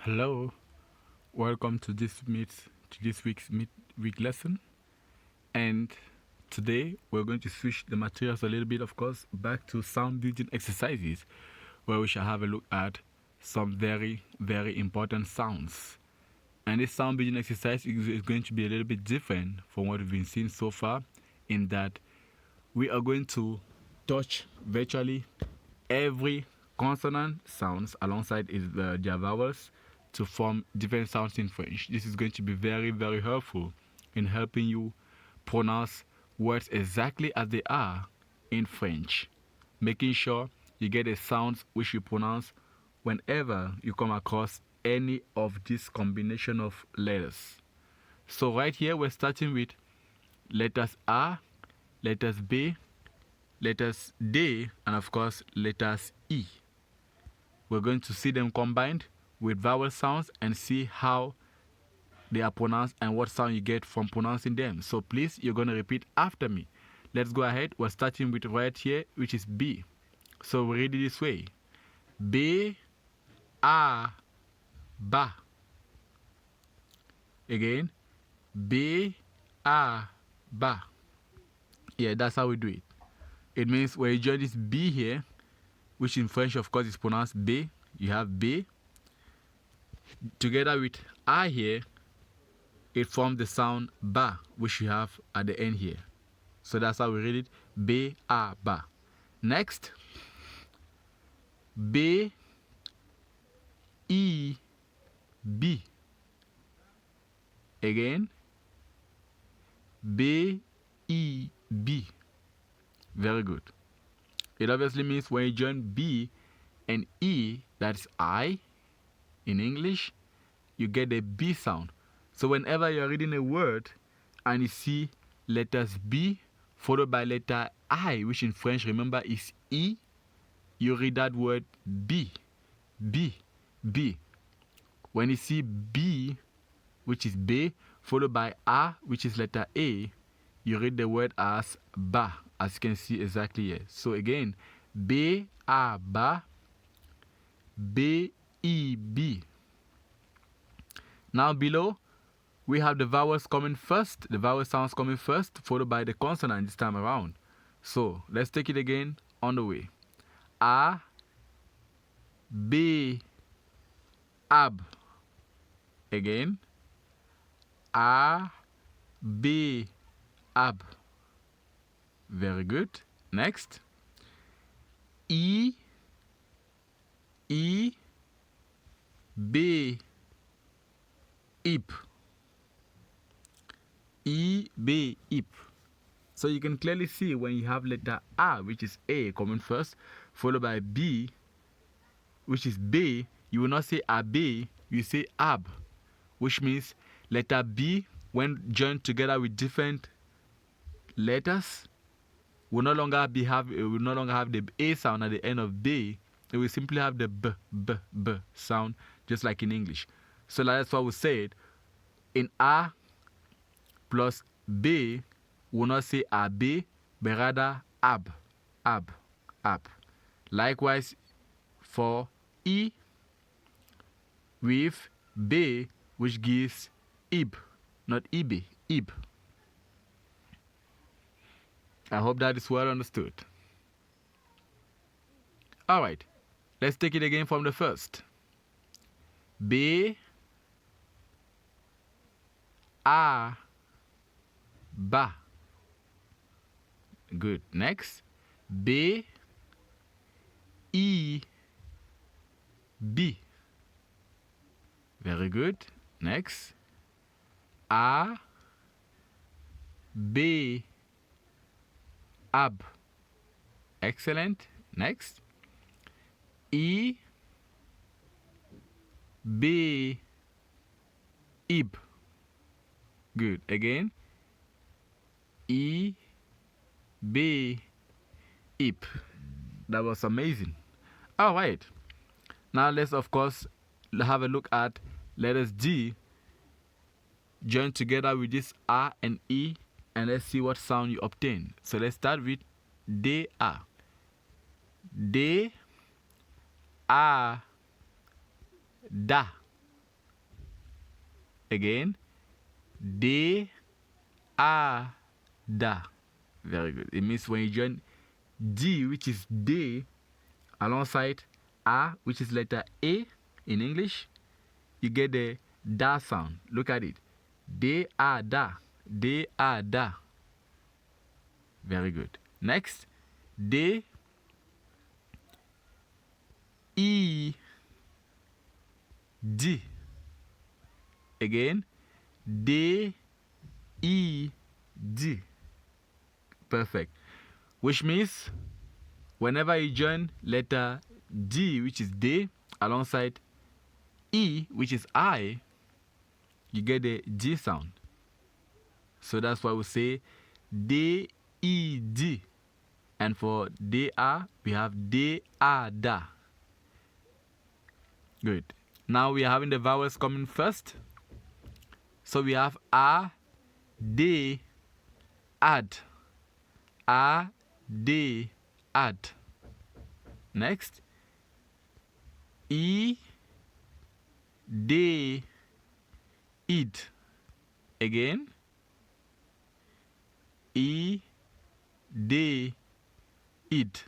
Hello, welcome to this week's midweek lesson. And today we're going to switch the materials a little bit, of course, back to sound building exercises, where we shall have a look at some very, very important sounds. And this sound building exercise is going to be a little bit different from what we've been seeing so far, in that we are going to touch virtually every consonant sounds alongside their vowels to form different sounds in French. This is going to be very, very helpful in helping you pronounce words exactly as they are in French, making sure you get the sounds which you pronounce whenever you come across any of this combination of letters. So right here we're starting with letters A, letters B, letters D, and of course letters E. We're going to see them combined with vowel sounds and see how they are pronounced and what sound you get from pronouncing them. So please, you're going to repeat after me. Let's go ahead. We're starting with right here, which is B. So we read it this way. B, A, Ba. Again. B, A, Ba. Yeah, that's how we do it. It means when you join this B here, which in French, of course, is pronounced B, you have B. Together with A here, it forms the sound Ba, which you have at the end here. So that's how we read it. B, A, Ba. Next, B, E, B. Again, B, E, B. Very good. It obviously means when you join B and E, that's I in English, you get the B sound. So whenever you're reading a word and you see letters B followed by letter I, which in French, remember, is E, you read that word B, B, B. When you see B, which is B, followed by A, which is letter A, you read the word as Ba, as you can see exactly here. So again, B, A, Ba, B, E, B. Now below, we have the vowels coming first, the vowel sounds coming first, followed by the consonant this time around. So let's take it again on the way. A, B, Ab. Again. A, B, Ab. Very good. Next. E, E, B, Ip. E, B, Ip. So you can clearly see when you have letter A, which is A, coming first, followed by B, which is B, you will not say AB, you say Ab, which means letter B, when joined together with different letters, will no longer have the A sound at the end of B. It will simply have the B sound, just like in English. So that's why we said in A plus B, we will not say AB, but rather Ab, Ab, Ab. Likewise for E with B, which gives Ib, not Ibe, Ib. I hope that is well understood. Alright, let's take it again from the first. B, A, Ba. Good. Next. B, E, B. Very good. Next. A, B, Ab. Excellent. Next. E, B, Ib. Good. Again. E, B, Ip. That was amazing. Alright. Now let's of course have a look at letters D joined together with this A and E, and let's see what sound you obtain. So let's start with D-A. D, A, Da. Again. De, a, da. Very good. It means when you join D, which is day, alongside A, which is letter A in English, you get the da sound. Look at it. De, a, da. De, a, da. Very good. Next. De, e, d. Again. D, E, D. Perfect. Which means whenever you join letter D, which is day, alongside E, which is I, you get the G sound. So that's why we say D, E, D. And for D, A, we have D, A, da. Good. Now we are having the vowels coming first. So we have A, D, ad. A, D, ad. Next. E, D, id. Again. E, D, id.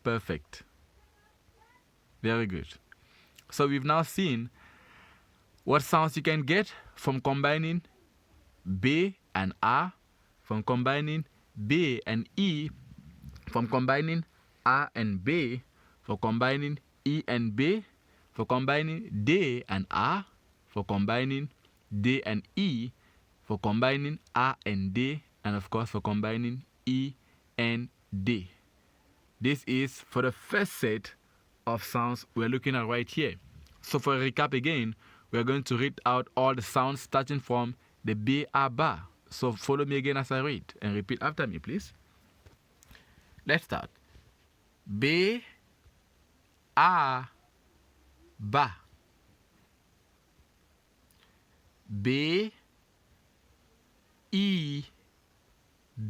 Perfect. Very good. So we've now seen what sounds you can get from combining B and A, from combining B and E, from combining A and B, for combining E and B, for combining D and A, for combining D and E, for combining A and D, and of course for combining E and D. This is for the first set of sounds we're looking at right here. So for a recap again, we're going to read out all the sounds starting from the B, A, ba. So follow me again as I read and repeat after me, please. Let's start. B, A, ba. B, E,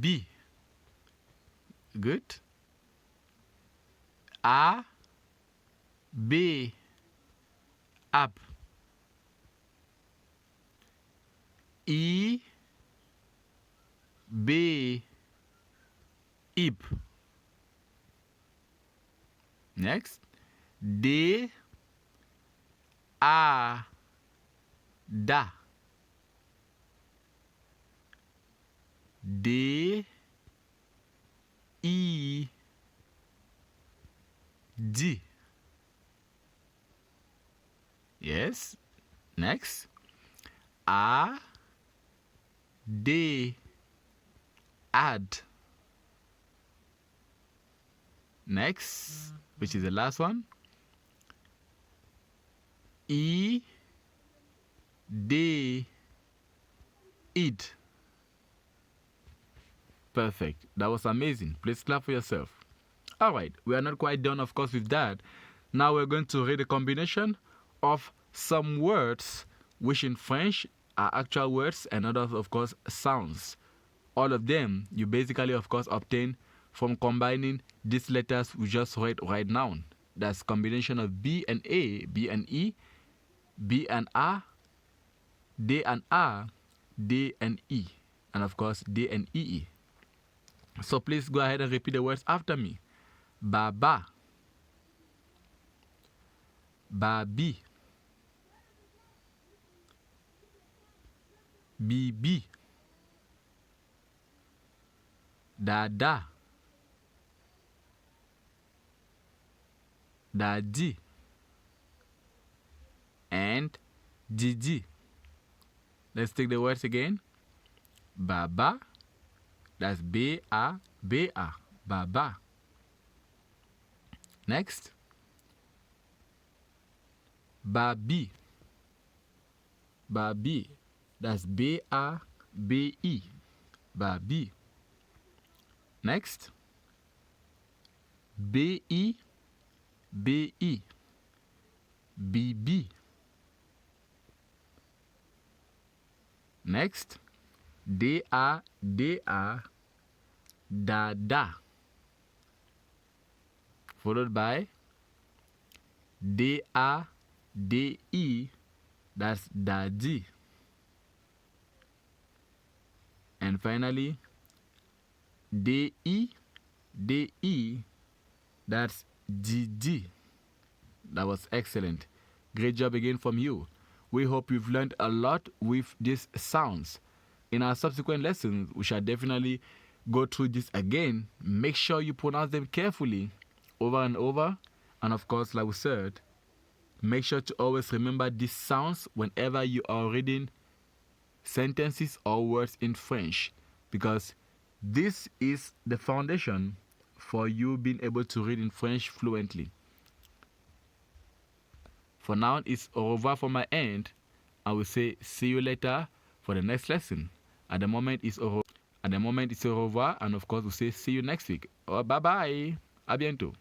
B. Good. A, B, up. E, B, ip. Next. D, A, da. D, E, D. Yes. Next. A, D, add. Next, which is the last one. E, D, eat. Perfect. That was amazing. Please clap for yourself. Alright, we are not quite done, of course, with that. Now we're going to read a combination of some words which in French are actual words and others, of course, sounds. All of them you basically, of course, obtain from combining these letters we just read right now. That's combination of B and A, B and E, B and A, D and A, D and E, and of course D and EE. So please go ahead and repeat the words after me. Baba, babi, bibi, dada, daddy, and Didi. Let's take the words again. Baba, that's B-A-B-A, Baba. Next. Babi, babi, that's B-A-B-E, babi. Next. B-E, B-E, B-B. Next. D-A, D-A, da-da. Followed by D-A, D-E, that's daddy. And finally, DE, DE, that's DD. That was excellent. Great job again from you. We hope you've learned a lot with these sounds. In our subsequent lessons, we shall definitely go through this again. Make sure you pronounce them carefully over and over. And of course, like we said, make sure to always remember these sounds whenever you are reading sentences or words in French, because this is the foundation for you being able to read in French fluently. For now, it's au revoir from my end. I will say see you later for the next lesson. At the moment, it's au revoir, and of course, we'll say see you next week. Oh, bye bye. À bientôt.